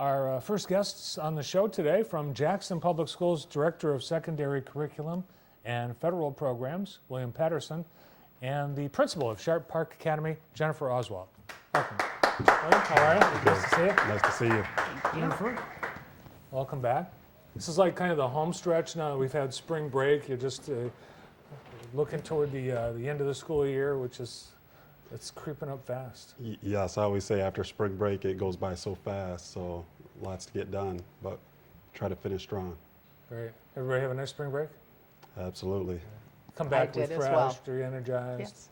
Our first guests on the show today from Jackson Public Schools Director of Secondary Curriculum and Federal Programs, William Patterson, and the Principal of Sharp Park Academy, Jennifer Oswald. Welcome. William, how are you? Nice to see you. Nice to see you. Jennifer, welcome back. This is like kind of the home stretch now that we've had spring break. You're just looking toward the end of the school year, which is it's creeping up fast. Yes, I always say after spring break it goes by so fast, so lots to get done, but try to finish strong. Great. Everybody have a nice spring break? Absolutely. Come back did as refreshed, well. re-energized. Yes.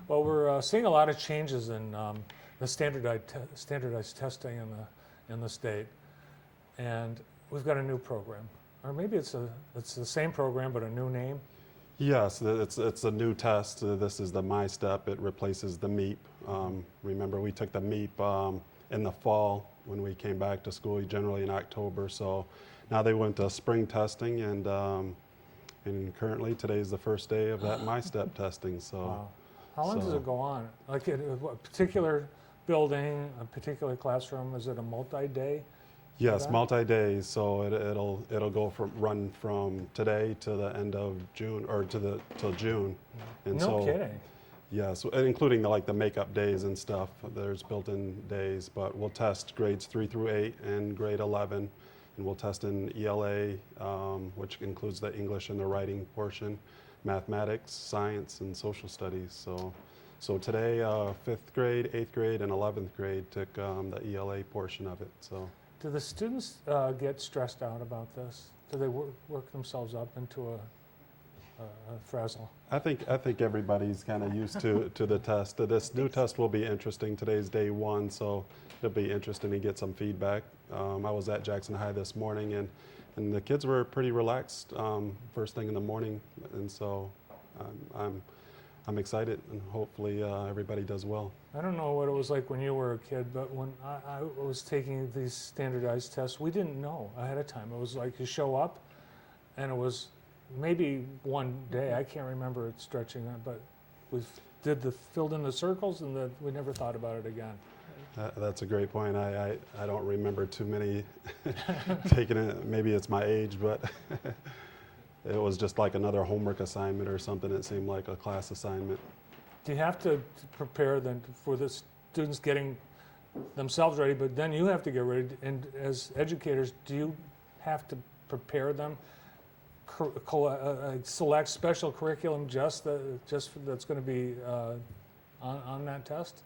Well, we're seeing a lot of changes in the standardized testing in the state, and we've got a new program, or maybe it's the same program but a new name. Yes, it's a new test. This is the MyStep. It replaces the MEEP. Remember, we took the MEEP in the fall when we came back to school, generally in October. So now they went to spring testing, and currently today's the first day of that MyStep testing. So, Wow. How long does it go on? Like a particular building, a particular classroom? Is it a multi-day? yes, that? multi-days. So it'll go run from today to the end of June, or till June. And No so, kidding. yes, and including the makeup days and stuff. There's built-in days, but we'll test grades 3 through 8 and grade 11, and we'll test in ELA, which includes the English and the writing portion, mathematics, science, and social studies. So today, 5th grade, 8th grade, and 11th grade took the ELA portion of it. So. Do the students get stressed out about this? Do they work themselves up into a frazzle? I think everybody's kind of used to the test. This new test will be interesting. Today's day 1, so it'll be interesting to get some feedback. I was at Jackson High this morning, and the kids were pretty relaxed first thing in the morning, and so I'm excited, and hopefully everybody does well. I don't know what it was like when you were a kid, but when I was taking these standardized tests, we didn't know ahead of time. It was like you show up, and it was maybe one day, I can't remember it stretching out, but we filled in the circles, and we never thought about it again. That's a great point. I don't remember too many taking it. Maybe it's my age, but it was just like another homework assignment or something. It seemed like a class assignment. Do you have to prepare then for the students getting themselves ready, but then you have to get ready, and as educators, do you have to prepare them, select special curriculum that's going to be on that test?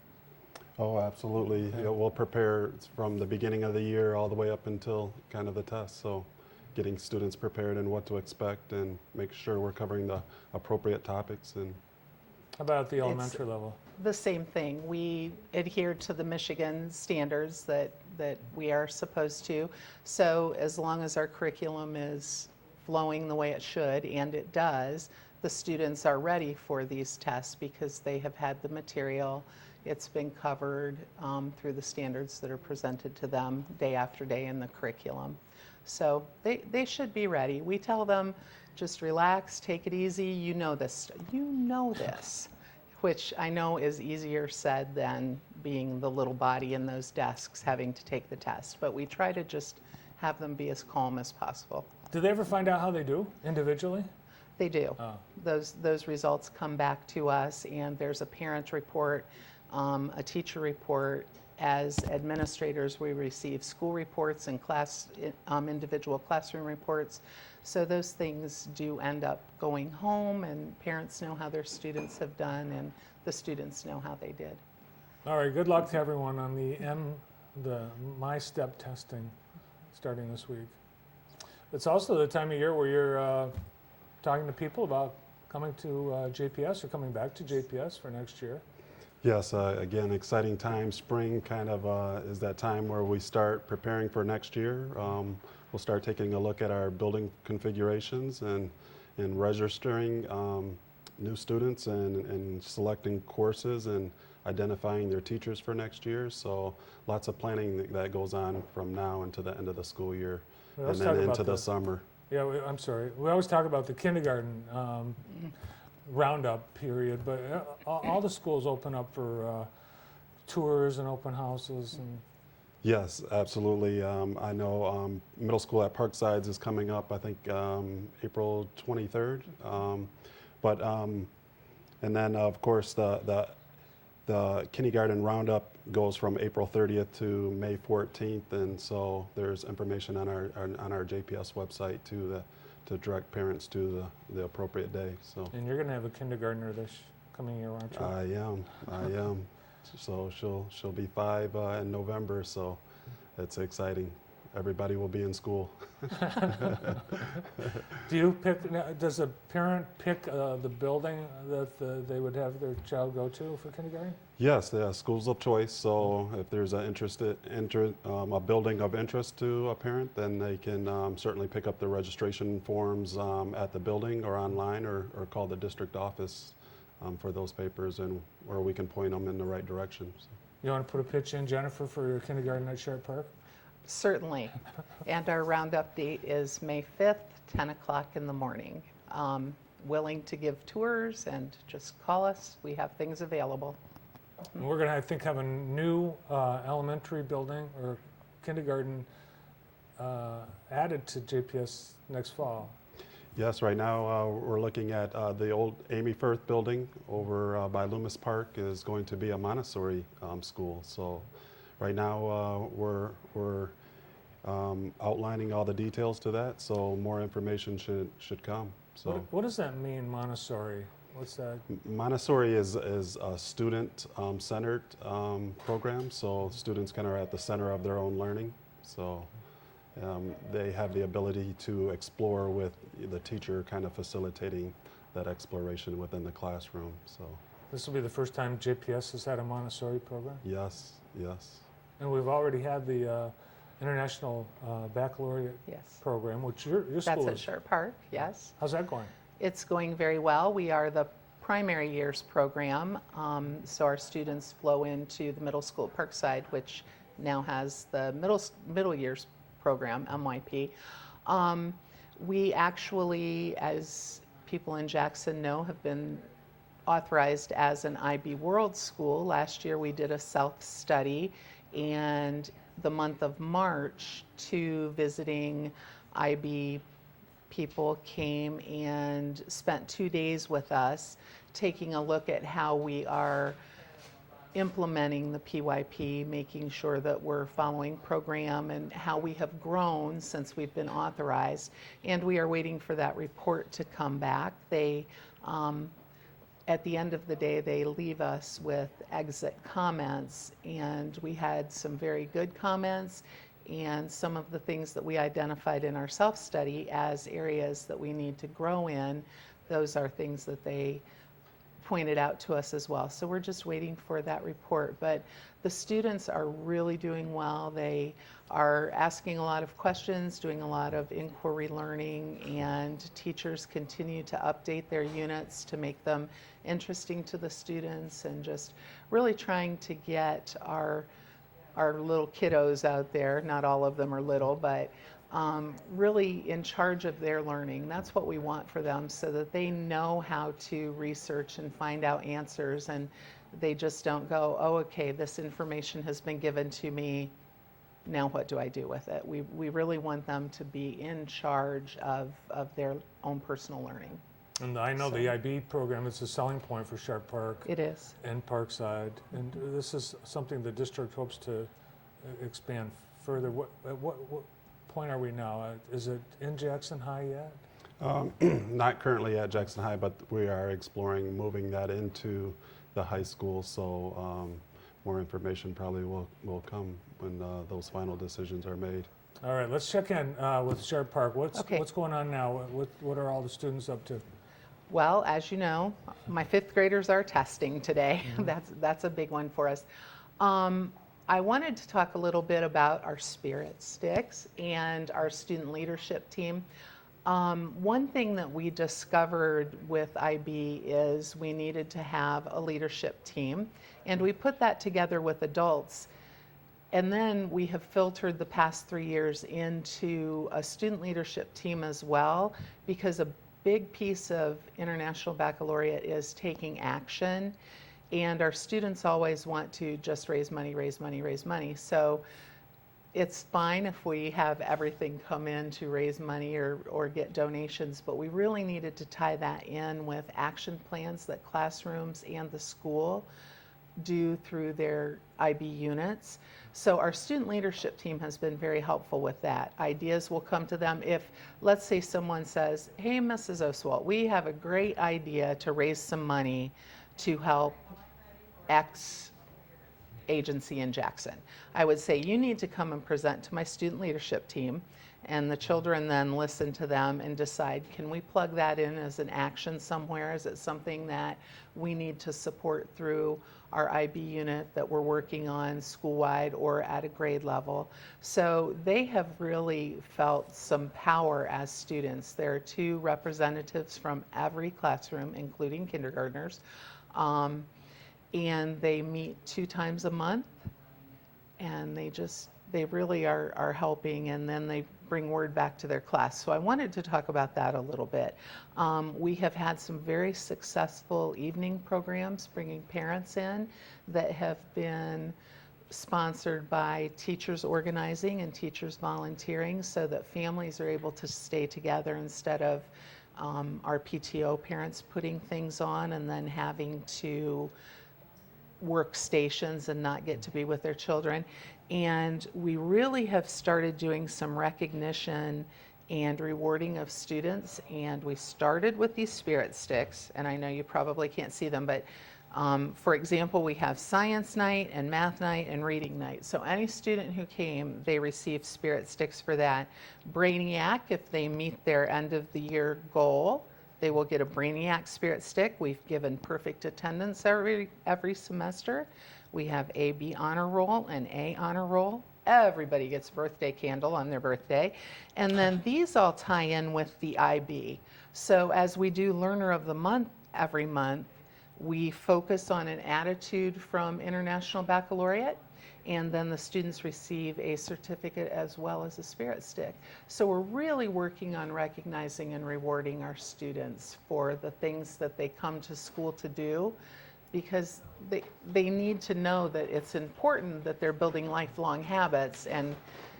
Oh, absolutely. Okay. Yeah, we'll prepare from the beginning of the year all the way up until kind of the test. So getting students prepared and what to expect, and make sure we're covering the appropriate topics. And How about at the elementary level? The same thing. We adhere to the Michigan standards that we are supposed to. So as long as our curriculum is flowing the way it should, and it does, the students are ready for these tests because they have had the material. It's been covered through the standards that are presented to them day after day in the curriculum. So they should be ready. We tell them, just relax, take it easy, you know this, which I know is easier said than being the little body in those desks having to take the test. But we try to just have them be as calm as possible. Do they ever find out how they do individually? They do. Oh. Those results come back to us, and there's a parent report, a teacher report. As administrators, we receive school reports and individual classroom reports. So those things do end up going home, and parents know how their students have done, and the students know how they did. All right, good luck to everyone on the MyStep testing starting this week. It's also the time of year where you're talking to people about coming to JPS or coming back to JPS for next year. yes, again, exciting time. Spring kind of is that time where we start preparing for next year. We'll start taking a look at our building configurations and registering new students and selecting courses and identifying their teachers for next year. So lots of planning that goes on from now until the end of the school year, Well, and let's talk then about into the the- summer. Yeah, I'm sorry. We always talk about the kindergarten roundup period, but all the schools open up for tours and open houses. And Yes, absolutely. I know middle school at Parksides is coming up, I think April 23rd. But and then of course the kindergarten roundup goes from April 30th to May 14th, and so there's information on our JPS website to direct parents to the appropriate day. So And you're going to have a kindergartner this coming year, aren't you? I am. So she'll be 5 in November, so it's exciting. Everybody will be in school. Do you pick? Does a parent pick the building that they would have their child go to for kindergarten? Yes, the schools of choice. So if there's a a building of interest to a parent, then they can certainly pick up the registration forms at the building or online, or call the district office for those papers, and or we can point them in the right direction. So. You want to put a pitch in, Jennifer, for your kindergarten at Sharp Park? Certainly. And our roundup date is May 5th, 10 o'clock in the morning. Willing to give tours, and just call us. We have things available. And we're going to, I think, have a new elementary building or kindergarten added to JPS next fall. Yes, right now we're looking at the old Amy Firth building over by Loomis Park is going to be a Montessori school. So right now we're outlining all the details to that, so more information should come. So What does that mean, Montessori? What's that? Montessori is a student centered program, so students kind of are at the center of their own learning. So they have the ability to explore with the teacher kind of facilitating that exploration within the classroom. So This will be the first time JPS has had a Montessori program? yes, yes. And we've already had the International Baccalaureate Yes. program, which your That's school at is. Sharp Park, yes. How's that going? It's going very well. We are the primary years program, so our students flow into the middle school at Parkside, which now has the middle years program, MYP. We actually, as people in Jackson know, have been authorized as an IB World School. Last year we did a self-study, and the month of March, 2 visiting IB people came and spent 2 days with us taking a look at how we are implementing the PYP, making sure that we're following program and how we have grown since we've been authorized. And we are waiting for that report to come back. They, at the end of the day, they leave us with exit comments, and we had some very good comments, and some of the things that we identified in our self-study as areas that we need to grow in, those are things that they pointed out to us as well. So we're just waiting for that report. But the students are really doing well. They are asking a lot of questions, doing a lot of inquiry learning, and teachers continue to update their units to make them interesting to the students, and just really trying to get our little kiddos out there, not all of them are little, but really in charge of their learning. That's what we want for them, so that they know how to research and find out answers, and they just don't go, oh, okay, this information has been given to me, now what do I do with it? We really want them to be in charge of their own personal learning. And I know So- the IB program is a selling point for Sharp Park It is. and Parkside, and this is something the district hopes to expand further. At what point are we now? Is it in Jackson High yet? Not currently at Jackson High, but we are exploring moving that into the high school. So more information probably will come when those final decisions are made. All right, let's check in with Sharp Park. Okay. What's going on now? What are all the students up to? Well, as you know, my 5th graders are testing today. That's a big one for us. I wanted to talk a little bit about our Spirit Sticks and our student leadership team. One thing that we discovered with IB is we needed to have a leadership team, and we put that together with adults. And then we have filtered the past 3 years into a student leadership team as well, because a big piece of International Baccalaureate is taking action, and our students always want to just raise money, raise money, raise money. So it's fine if we have everything come in to raise money or get donations, but we really needed to tie that in with action plans that classrooms and the school do through their IB units. So our student leadership team has been very helpful with that. Ideas will come to them if, let's say someone says, hey, Mrs. Oswalt, we have a great idea to raise some money to help X agency in Jackson. I would say, you need to come and present to my student leadership team, and the children then listen to them and decide, can we plug that in as an action somewhere? Is it something that we need to support through our IB unit that we're working on school-wide or at a grade level? So they have really felt some power as students. There are 2 representatives from every classroom, including kindergartners, and they meet 2 times a month, and they really are helping, and then they bring word back to their class. So I wanted to talk about that a little bit. We have had some very successful evening programs bringing parents in that have been sponsored by teachers organizing and teachers volunteering, so that families are able to stay together instead of our PTO parents putting things on and then having to workstations and not get to be with their children. And we really have started doing some recognition and rewarding of students, and we started with these spirit sticks, and I know you probably can't see them, but for example, we have science night and math night and reading night. So any student who came, they received spirit sticks for that. Brainiac, if they meet their end of the year goal, they will get a Brainiac spirit stick. We've given perfect attendance every semester. We have a B honor roll and A honor roll. Everybody gets a birthday candle on their birthday. And then these all tie in with the IB. So as we do Learner of the Month every month, we focus on an attitude from International Baccalaureate, and then the students receive a certificate as well as a spirit stick. So we're really working on recognizing and rewarding our students for the things that they come to school to do, because they need to know that it's important that they're building lifelong habits, and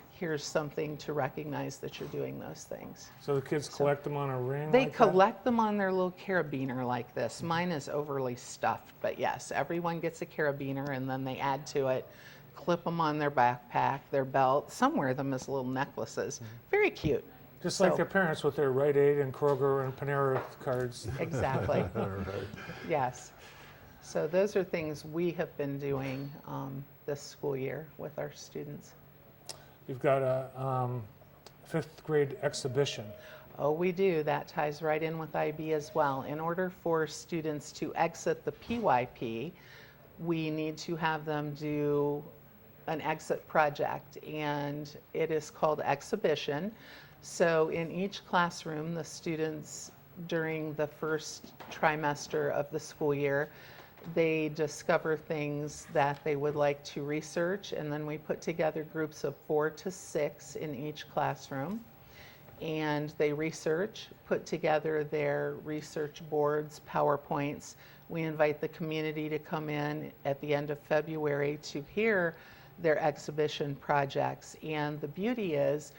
here's something to recognize that you're doing those things. So the kids collect them on a ring? They like that? collect them on their little carabiner like this. Mine is overly stuffed, but yes, everyone gets a carabiner, and then they add to it, clip them on their backpack, their belt. Some wear them as little necklaces. Very cute. Just like So- their parents with their Rite Aid and Kroger and Panera cards. Exactly. Yes. So those are things we have been doing this school year with our students. You've got a 5th grade exhibition. Oh, we do. That ties right in with IB as well. In order for students to exit the PYP, we need to have them do an exit project, and it is called exhibition. So in each classroom, the students during the first trimester of the school year, they discover things that they would like to research, and then we put together groups of 4 to 6 in each classroom, and they research, put together their research boards, PowerPoints. We invite the community to come in at the end of February to hear their exhibition projects. And the beauty is,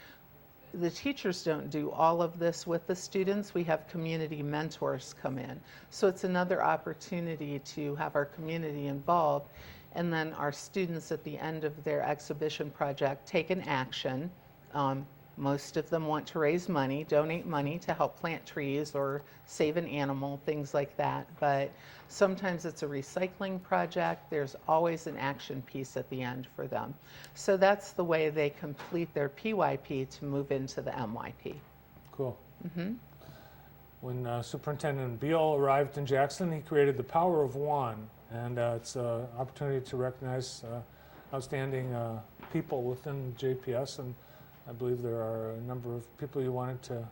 the teachers don't do all of this with the students. We have community mentors come in. So it's another opportunity to have our community involved. And then our students at the end of their exhibition project take an action. Most of them want to raise money, donate money to help plant trees or save an animal, things like that. But sometimes it's a recycling project. There's always an action piece at the end for them. So that's the way they complete their PYP to move into the MYP. Cool. When Superintendent Beal arrived in Jackson, he created the Power of One, and it's an opportunity to recognize outstanding people within JPS, and I believe there are a number of people you wanted to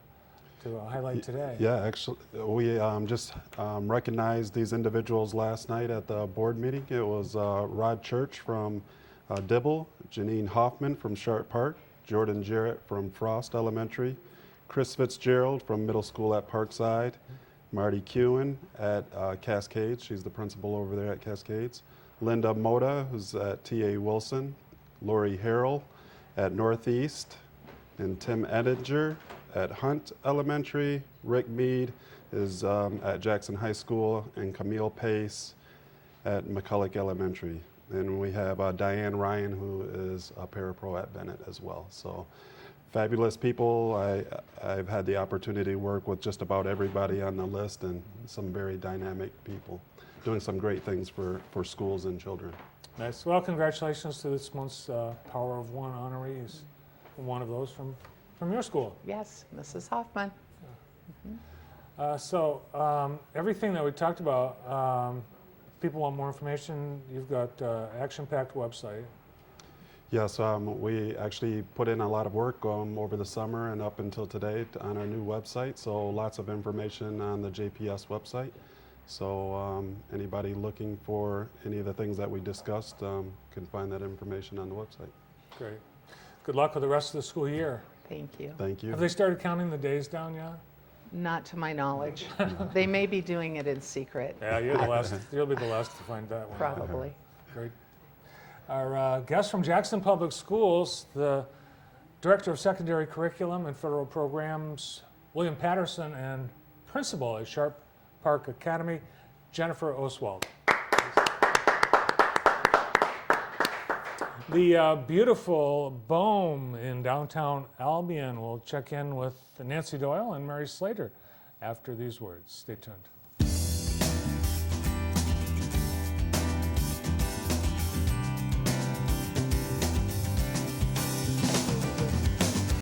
highlight today. Yeah, actually, we just recognized these individuals last night at the board meeting. It was Rod Church from Dibble, Janine Hoffman from Sharp Park, Jordan Jarrett from Frost Elementary, Chris Fitzgerald from middle school at Parkside, Marty Kewen at Cascades, she's the principal over there at Cascades, Linda Moda, who's at TA Wilson, Lori Harrell, at Northeast, and Tim Edinger at Hunt Elementary. Rick Mead is at Jackson High School, and Camille Pace at McCulloch Elementary. And we have Diane Ryan, who is a parapro at Bennett as well. So fabulous people. I've had the opportunity to work with just about everybody on the list, and some very dynamic people doing some great things for schools and children. Nice. Well, congratulations to this month's Power of One honorees. One of those from your school. Yes, Mrs. Hoffman. Everything that we talked about, if people want more information, you've got action-packed website. Yes, we actually put in a lot of work over the summer and up until today on our new website. So lots of information on the JPS website. So anybody looking for any of the things that we discussed can find that information on the website. Great. Good luck with the rest of the school year. Thank you. Thank you. Have they started counting the days down yet? Not to my knowledge. They may be doing it in secret, Yeah, you're the last. You'll be the last to find that one. probably. Great. Our guest from Jackson Public Schools, the Director of Secondary Curriculum and Federal Programs, William Patterson, and Principal at Sharp Park Academy, Jennifer Oswald. The beautiful Bohm in downtown Albion will check in with Nancy Doyle and Mary Slater after these words. Stay tuned.